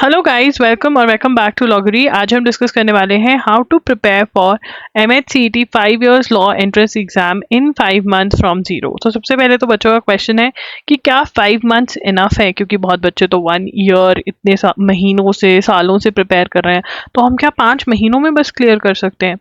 Hello guys, welcome back to Loggery. आज हम discuss करने वाले हैं how to prepare for MHCET 5 years law entrance exam in 5 months from zero. तो सबसे पहले तो बच्चों का क्वेश्चन है कि क्या 5 मंथ्स इनफ है, क्योंकि बहुत बच्चे तो 1 ईयर इतने महीनों से सालों से प्रिपेयर कर रहे हैं, तो हम क्या 5 महीनों में बस क्लियर कर सकते हैं?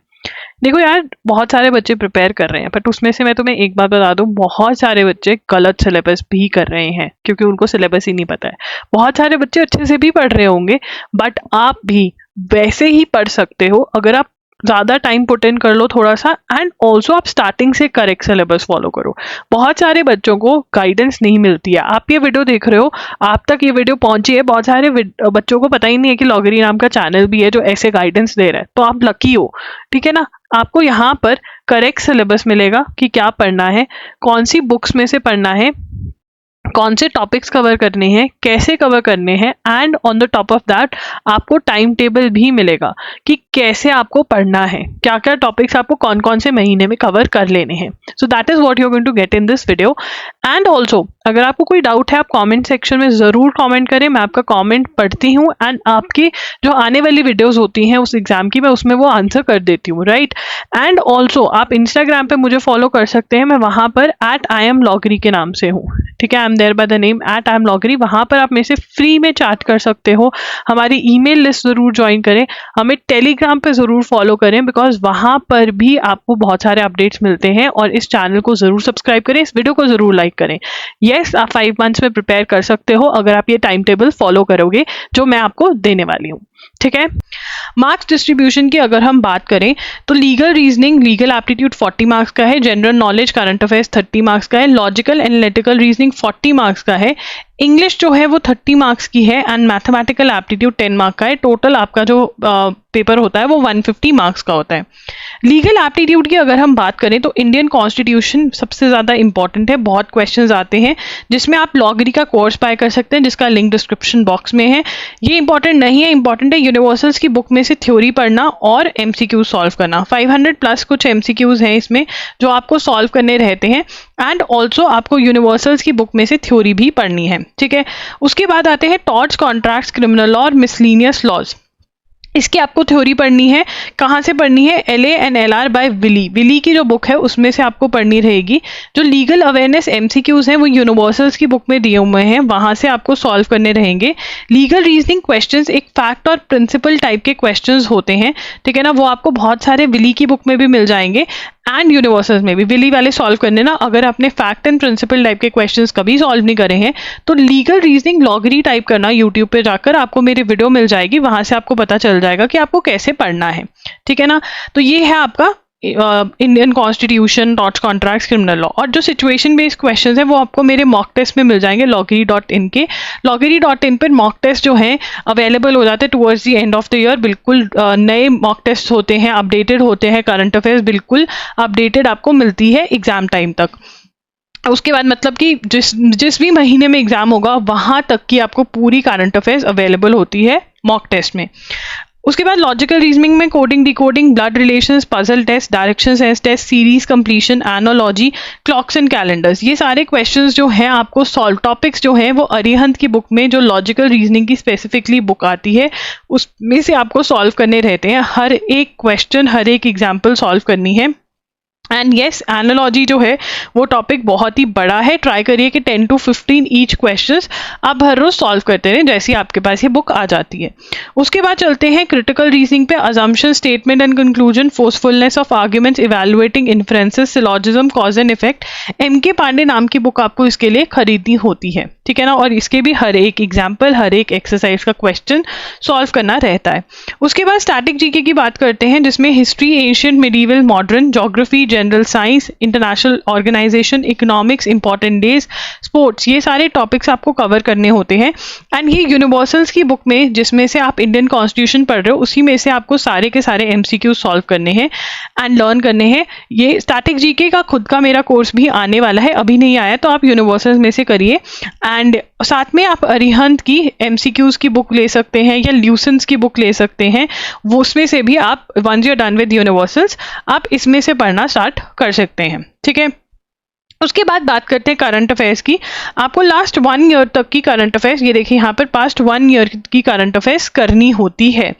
देखो यार, बहुत सारे बच्चे प्रिपेयर कर रहे हैं, बट उसमें से मैं तुम्हें एक बात बता दूं, बहुत सारे बच्चे गलत सिलेबस भी कर रहे हैं क्योंकि उनको सिलेबस ही नहीं पता है। बहुत सारे बच्चे अच्छे से भी पढ़ रहे होंगे, बट आप भी वैसे ही पढ़ सकते हो अगर आप ज़्यादा टाइम पुट इन कर लो थोड़ा सा, एंड ऑल्सो आप स्टार्टिंग से करेक्ट सिलेबस फॉलो करो। बहुत सारे बच्चों को गाइडेंस नहीं मिलती है। आप ये वीडियो देख रहे हो, आप तक ये वीडियो पहुंची है, बहुत सारे बच्चों को पता ही नहीं है कि लॉगरी नाम का चैनल भी है जो ऐसे गाइडेंस दे रहा है, तो आप लकी हो। ठीक है ना, आपको यहाँ पर करेक्ट सिलेबस मिलेगा कि क्या पढ़ना है, कौन सी बुक्स में से पढ़ना है, कौन से टॉपिक्स कवर करने हैं, कैसे कवर करने हैं, and on the top of that आपको टाइम टेबल भी मिलेगा कि कैसे आपको पढ़ना है, क्या क्या टॉपिक्स आपको कौन कौन से महीने में कवर कर लेने हैं। So that is what you are going to get in this video. And also अगर आपको कोई डाउट है, आप कमेंट सेक्शन में ज़रूर कमेंट करें, मैं आपका कमेंट पढ़ती हूँ, एंड आपकी जो आने वाली वीडियोज़ होती हैं उस एग्जाम की, मैं उसमें वो आंसर कर देती हूँ, राइट। एंड ऑल्सो आप इंस्टाग्राम पे मुझे फॉलो कर सकते हैं, मैं वहाँ पर @IamLogri के नाम से हूँ। ठीक है, I am there by the name @IamLogri। वहाँ पर आप मेरे से फ्री में चैट कर सकते हो। हमारी ईमेल लिस्ट ज़रूर ज्वाइन करें, हमें टेलीग्राम पे ज़रूर फॉलो करें, बिकॉज वहाँ पर भी आपको बहुत सारे अपडेट्स मिलते हैं। और इस चैनल को ज़रूर सब्सक्राइब करें, इस वीडियो को ज़रूर लाइक करें। यस, आप 5 मंथ्स में प्रिपेयर कर सकते हो अगर आप ये टाइम टेबल फॉलो करोगे जो मैं आपको देने वाली हूँ। ठीक है, मार्क्स डिस्ट्रीब्यूशन की अगर हम बात करें तो legal reasoning, legal aptitude 40 marks का है, general knowledge current affairs 30 marks का है, लॉजिकल एनालिटिकल रीजनिंग 40 मार्क्स का है, इंग्लिश जो है वो 30 मार्क्स की है, एंड मैथमेटिकल एप्टीट्यूड 10 मार्क्स का है। टोटल आपका जो पेपर होता है वो 150 मार्क्स का होता है। लीगल एप्टीट्यूड की अगर हम बात करें तो इंडियन कॉन्स्टिट्यूशन सबसे ज़्यादा इंपॉर्टेंट है। बहुत क्वेश्चंस आते हैं जिसमें आप लॉगरी का कोर्स बाय कर सकते हैं, जिसका लिंक डिस्क्रिप्शन बॉक्स में है। ये इंपॉर्टेंट नहीं है, इंपॉर्टेंट है यूनिवर्सल्स की बुक में से थ्योरी पढ़ना और MCQ सॉल्व करना। 500 प्लस कुछ MCQs हैं इसमें जो आपको सॉल्व करने रहते हैं, एंड ऑल्सो आपको यूनिवर्सल्स की बुक में से थ्योरी भी पढ़नी है। ठीक है, उसके बाद आते हैं टॉर्ट्स, कॉन्ट्रैक्ट्स, क्रिमिनल लॉ और मिसलेनियस लॉज। इसकी आपको थ्योरी पढ़नी है। कहाँ से पढ़नी है? LA and LR by Wiley की जो बुक है उसमें से आपको पढ़नी रहेगी। जो लीगल अवेयरनेस MCQs हैं वो यूनिवर्सल्स की बुक में दिए हुए हैं, वहाँ से आपको सॉल्व करने रहेंगे। लीगल रीजनिंग क्वेश्चंस एक फैक्ट और प्रिंसिपल टाइप के क्वेश्चंस होते हैं, ठीक है ना, वो आपको बहुत सारे विली की बुक में भी मिल जाएंगे एंड यूनिवर्सल्स में भी। विली वाले सॉल्व करने ना, अगर आपने फैक्ट एंड प्रिंसिपल टाइप के क्वेश्चंस कभी सॉल्व नहीं करे हैं तो लीगल रीजनिंग लॉगरी टाइप करना, यूट्यूब पे जाकर आपको मेरी वीडियो मिल जाएगी, वहां से आपको पता चल जाएगा कि आपको कैसे पढ़ना है। ठीक है ना, तो ये है आपका Indian constitution, torts, contracts, criminal law. और जो सिचुएशन बेस्ड क्वेश्चंस हैं वो आपको मेरे मॉक टेस्ट में मिल जाएंगे loggery.in के। loggery.in पर मॉक टेस्ट जो हैं अवेलेबल हो जाते हैं towards the end of the year. बिल्कुल नए मॉक टेस्ट होते हैं, अपडेटेड होते हैं, करंट अफेयर्स बिल्कुल अपडेटेड आपको मिलती है एग्जाम टाइम तक। उसके बाद मतलब कि जिस भी महीने में एग्जाम होगा वहां तक की आपको पूरी करंट अफेयर्स अवेलेबल होती है मॉक टेस्ट में। उसके बाद लॉजिकल रीजनिंग में coding, decoding, blood relations, puzzle test, direction sense test, series completion, analogy, clocks and calendars, ये सारे क्वेश्चंस जो हैं आपको सॉल्व। टॉपिक्स जो हैं वो अरिहंत की बुक में, जो लॉजिकल रीजनिंग की स्पेसिफिकली बुक आती है, उसमें से आपको सॉल्व करने रहते हैं। हर एक क्वेश्चन, हर एक एग्जाम्पल सॉल्व करनी है। एंड येस, एनालॉजी जो है वो टॉपिक बहुत ही बड़ा है। ट्राई करिए कि 10 to 15 ईच क्वेश्चंस आप हर रोज सॉल्व करते रहें जैसे आपके पास ये बुक आ जाती है। उसके बाद चलते हैं क्रिटिकल रीजनिंग पे। Assumption, statement and conclusion, forcefulness of arguments, evaluating inferences, syllogism, cause and effect. MK Pandey नाम की बुक आपको इसके लिए खरीदनी होती है, ठीक है ना, और इसके भी हर एक एग्जाम्पल, हर एक एक्सरसाइज का क्वेश्चन सॉल्व करना रहता है। उसके बाद स्टैटिक जीके की बात करते हैं, जिसमें history, ancient, medieval, modern, geography, general science, international organisation, economics, important days, sports, ये सारे टॉपिक्स आपको कवर करने होते हैं। एंड ये यूनिवर्सल्स की बुक में, जिसमें से आप इंडियन कॉन्स्टिट्यूशन पढ़ रहे हो, उसी में से आपको सारे के सारे MCQ सॉल्व करने हैं एंड लर्न करने हैं। ये स्टैटिक जीके का खुद का मेरा कोर्स भी आने वाला है, अभी नहीं आया, तो आप यूनिवर्सल्स में से करिए। एंड साथ में आप अरिहंत की MCQs की बुक ले सकते हैं या ल्यूसेंस की बुक ले सकते हैं, वो उसमें से भी आप once you are done with universals आप इसमें से पढ़ना स्टार्ट कर सकते हैं। ठीक है, उसके बाद बात करते हैं करंट अफेयर्स की। आपको लास्ट 1 ईयर तक की करंट अफेयर्स, ये देखिए यहाँ पर पास्ट 1 ईयर की करंट अफेयर्स करनी होती है।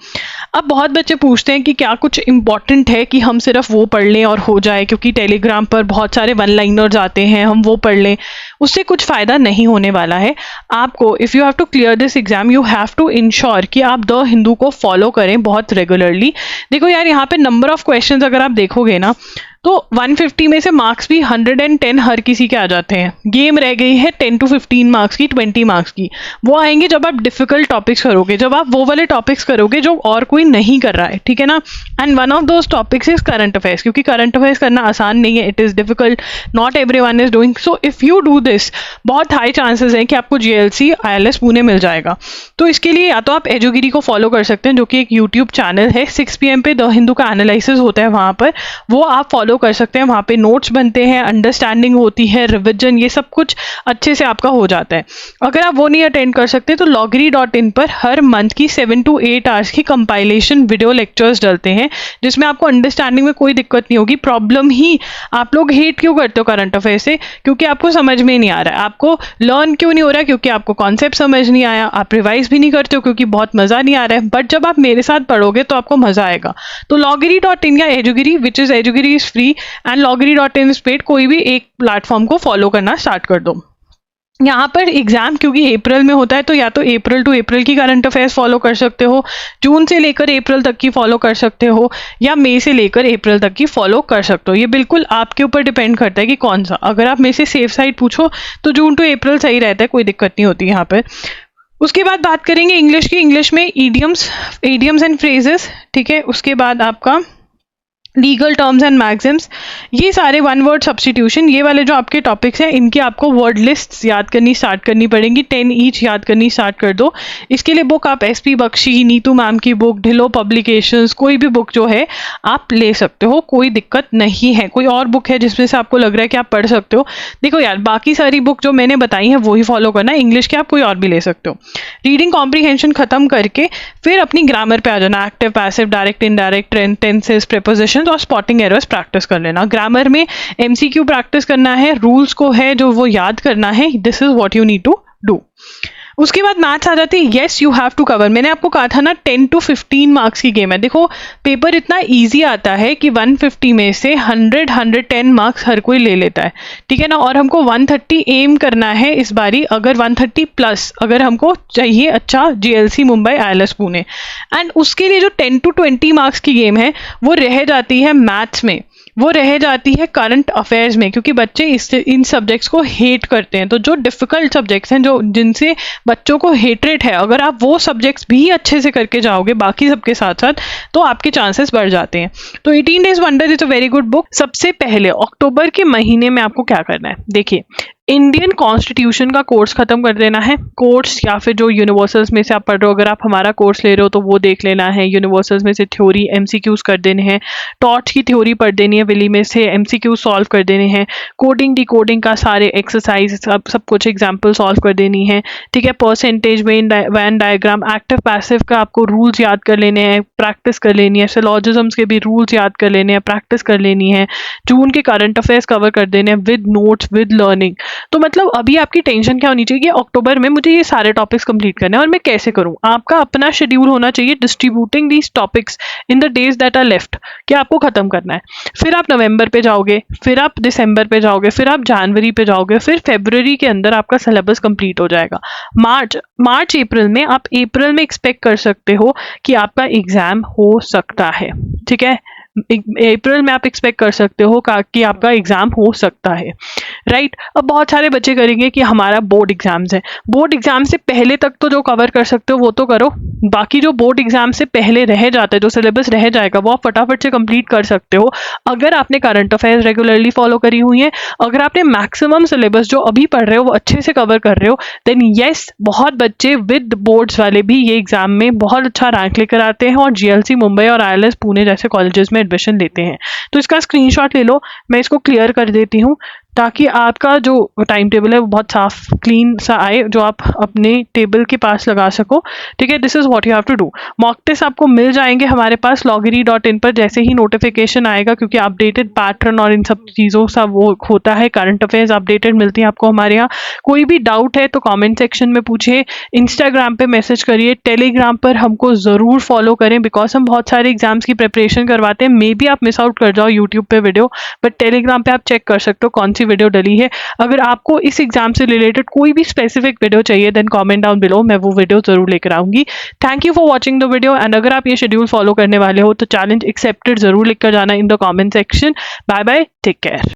अब बहुत बच्चे पूछते हैं कि क्या कुछ इंपॉर्टेंट है कि हम सिर्फ वो पढ़ लें और हो जाए, क्योंकि टेलीग्राम पर बहुत सारे वन लाइनर्स आते हैं, हम वो पढ़ लें, उससे कुछ फ़ायदा नहीं होने वाला है। आपको if you have to clear this exam you have to ensure कि आप द हिंदू को फॉलो करें बहुत रेगुलरली। देखो यार, यहाँ पे नंबर ऑफ क्वेश्चन अगर आप देखोगे ना तो 150 में से मार्क्स भी 110 हर किसी के आ जाते हैं। गेम रह गई है 10 to 15 मार्क्स की, 20 मार्क्स की। वो आएंगे जब आप डिफिकल्ट टॉपिक्स करोगे, जब आप वो वाले टॉपिक्स करोगे जो और कोई नहीं कर रहा है, ठीक है ना। And one of those topics is current affairs, क्योंकि करंट अफेयर्स करना आसान नहीं है, it is difficult, not everyone is doing. So if you do this, बहुत हाई चांसेस हैं कि आपको GLC ILS पुणे मिल जाएगा। तो इसके लिए या तो आप एजुगिरी को फॉलो कर सकते हैं, जो कि एक यूट्यूब चैनल है, 6 PM पे द हिंदू का एनालिसिस होता है वहाँ पर, वो आप फॉलो कर सकते हैं। वहाँ पे नोट्स बनते हैं, अंडरस्टैंडिंग होती है, रिविजन, ये सब कुछ अच्छे से आपका हो जाता है। अगर आप वो नहीं अटेंड कर सकते तो loggery.in पर हर मंथ की 7 to 8 आवर्स की कंपाइलेशन वीडियो लेक्चर्स डलते हैं, जिसमें आपको अंडरस्टैंडिंग में कोई दिक्कत नहीं होगी। प्रॉब्लम ही, आप लोग हेट क्यों करते हो करंट अफेयर से? क्योंकि आपको समझ में नहीं आ रहा है। आपको लर्न क्यों नहीं हो रहा है? क्योंकि आपको कॉन्सेप्ट समझ नहीं आया। आप रिवाइज भी नहीं करते हो क्योंकि बहुत मज़ा नहीं आ रहा है। बट जब आप मेरे साथ पढ़ोगे तो आपको मज़ा आएगा। तो loggery.in या एजुगिरी, which is एजुगिरी is free and loggery.in is paid, कोई भी एक प्लेटफॉर्म को फॉलो करना स्टार्ट कर दो। यहाँ पर एग्जाम क्योंकि अप्रैल में होता है, तो या तो अप्रैल टू अप्रैल की करंट अफेयर्स फॉलो कर सकते हो, जून से लेकर अप्रैल तक की फॉलो कर सकते हो, या मई से लेकर अप्रैल तक की फॉलो कर सकते हो। ये बिल्कुल आपके ऊपर डिपेंड करता है कि कौन सा। अगर आप मेरे से सेफ साइड पूछो तो जून टू अप्रैल सही रहता है, कोई दिक्कत नहीं होती यहाँ पर। उसके बाद बात करेंगे इंग्लिश की। इंग्लिश में ईडियम्स एंड फ्रेजेस, ठीक है। उसके बाद आपका लीगल टर्म्स एंड मैक्सिम्स, ये सारे वन वर्ड सब्स्टिट्यूशन, ये वाले जो आपके टॉपिक्स हैं, इनकी आपको वर्ड लिस्ट्स याद करनी स्टार्ट करनी पड़ेंगी। 10 ईच याद करनी स्टार्ट कर दो। इसके लिए बुक आप SP बख्शी, नीतू मैम की बुक, ढिलो पब्लिकेशंस, कोई भी बुक जो है आप ले सकते हो, कोई दिक्कत नहीं है। कोई और बुक है जिसमें से आपको लग रहा है कि आप पढ़ सकते हो, देखो यार, बाकी सारी बुक जो मैंने बताई हैं वही फॉलो करना है। इंग्लिश के आप कोई और भी ले सकते हो। रीडिंग कॉम्प्रीहेंशन खत्म करके फिर अपनी ग्रामर पे आ जाना। Active, passive, direct, indirect, tenses, preposition और स्पॉटिंग एरर्स प्रैक्टिस कर लेना। ग्रामर में MCQ प्रैक्टिस करना है, रूल्स को है जो वो याद करना है। This is what you need to do. उसके बाद मैथ्स आ जाती है। Yes, you have to cover. मैंने आपको कहा था ना 10 to 15 मार्क्स की गेम है। देखो पेपर इतना इजी आता है कि 150 में से 110 मार्क्स हर कोई ले लेता है, ठीक है ना। और हमको 130 एम करना है इस बारी, अगर 130 प्लस अगर हमको चाहिए अच्छा GLC Mumbai ILS Pune. And उसके लिए जो 10 to 20 मार्क्स की गेम है वो रह जाती है मैथ्स में, वो रह जाती है करंट अफेयर्स में, क्योंकि बच्चे इन सब्जेक्ट्स को हेट करते हैं। तो जो डिफिकल्ट सब्जेक्ट्स हैं, जो जिनसे बच्चों को हेटरेट है, अगर आप वो सब्जेक्ट्स भी अच्छे से करके जाओगे बाकी सबके साथ साथ, तो आपके चांसेस बढ़ जाते हैं। तो 18 days wonder is a very good book. सबसे पहले अक्टूबर के महीने में आपको क्या करना है, देखिए, इंडियन कॉन्स्टिट्यूशन का कोर्स खत्म कर देना है। कोर्स या फिर जो यूनिवर्सल्स में से आप पढ़ रहे हो, अगर आप हमारा कोर्स ले रहे हो तो वो देख लेना है। यूनिवर्सल्स में से थ्योरी MCQs कर देने हैं, टॉर्च की थ्योरी पढ़ देनी है, विली में से MCQ सॉल्व कर देने हैं, कोडिंग डिकोडिंग का सारे एक्सरसाइज सब कुछ एग्जाम्पल सॉल्व कर देनी है, ठीक है। Percentage, Venn diagram, active passive का आपको रूल्स याद कर लेने हैं, प्रैक्टिस कर लेनी है। सिलॉजिज्म्स के भी रूल्स याद कर लेने हैं, प्रैक्टिस कर लेनी है। जून के करंट अफेयर्स कवर कर देने हैं विद नोट्स, विद लर्निंग। तो मतलब अभी आपकी टेंशन क्या होनी चाहिए कि अक्टूबर में मुझे ये सारे टॉपिक्स कंप्लीट करने हैं, और मैं कैसे करूं। आपका अपना शेड्यूल होना चाहिए, distributing these topics in the days that are left, कि आपको खत्म करना है। फिर आप नवंबर पे जाओगे, फिर आप दिसंबर पे जाओगे, फिर आप जनवरी पे जाओगे, फिर फरवरी के अंदर आपका सिलेबस कंप्लीट हो जाएगा। मार्च अप्रैल में आप अप्रैल में एक्सपेक्ट कर सकते हो कि आपका एग्जाम हो सकता है, ठीक है। अप्रैल में आप एक्सपेक्ट कर सकते हो कि आपका एग्जाम हो सकता है, राइट। अब बहुत सारे बच्चे करेंगे कि हमारा बोर्ड एग्जाम्स है, बोर्ड एग्जाम से पहले तक तो जो कवर कर सकते हो वो तो करो, बाकी जो बोर्ड एग्जाम से पहले रह जाता है, जो सिलेबस रह जाएगा, वो आप फटाफट से कंप्लीट कर सकते हो अगर आपने करंट अफेयर्स रेगुलरली फॉलो करी हुई है। अगर आपने मैक्सिमम सिलेबस जो अभी पढ़ रहे हो वो अच्छे से कवर कर रहे हो, देन येस, बहुत बच्चे विद बोर्ड्स वाले भी ये एग्जाम में बहुत अच्छा रैंक लेकर आते हैं और GLC मुंबई और ILS पुणे जैसे कॉलेजेस में एडमिशन लेते हैं। तो इसका स्क्रीनशॉट ले लो, मैं इसको क्लियर कर देती हूँ। ताकि आपका जो टाइम टेबल है वो बहुत साफ क्लीन सा आए, जो आप अपने टेबल के पास लगा सको। ठीक है, this is what you have to do. Mock test आपको मिल जाएंगे हमारे पास loggery.in पर जैसे ही नोटिफिकेशन आएगा, क्योंकि अपडेटेड पैटर्न और इन सब चीज़ों सा वो होता है, करंट अफेयर्स अपडेटेड मिलती हैं आपको हमारे यहाँ। कोई भी डाउट है तो कमेंट सेक्शन में पूछिए, इंस्टाग्राम पे मैसेज करिए, टेलीग्राम पर हमको ज़रूर फॉलो करें, बिकॉज हम बहुत सारे एग्जाम्स की प्रिपरेशन करवाते हैं। मे बी आप मिस आउट कर जाओ यूट्यूब पे वीडियो, बट टेलीग्राम पे आप चेक कर सकते हो कौन सी वीडियो डली है। अगर आपको इस एग्जाम से रिलेटेड कोई भी स्पेसिफिक वीडियो चाहिए देन कमेंट डाउन बिलो, मैं वो वीडियो जरूर लेकर आऊंगी। Thank you for watching the video, and अगर आप ये शेड्यूल फॉलो करने वाले हो तो चैलेंज एक्सेप्टेड जरूर लिख कर जाना in the comment section. Bye bye, take care.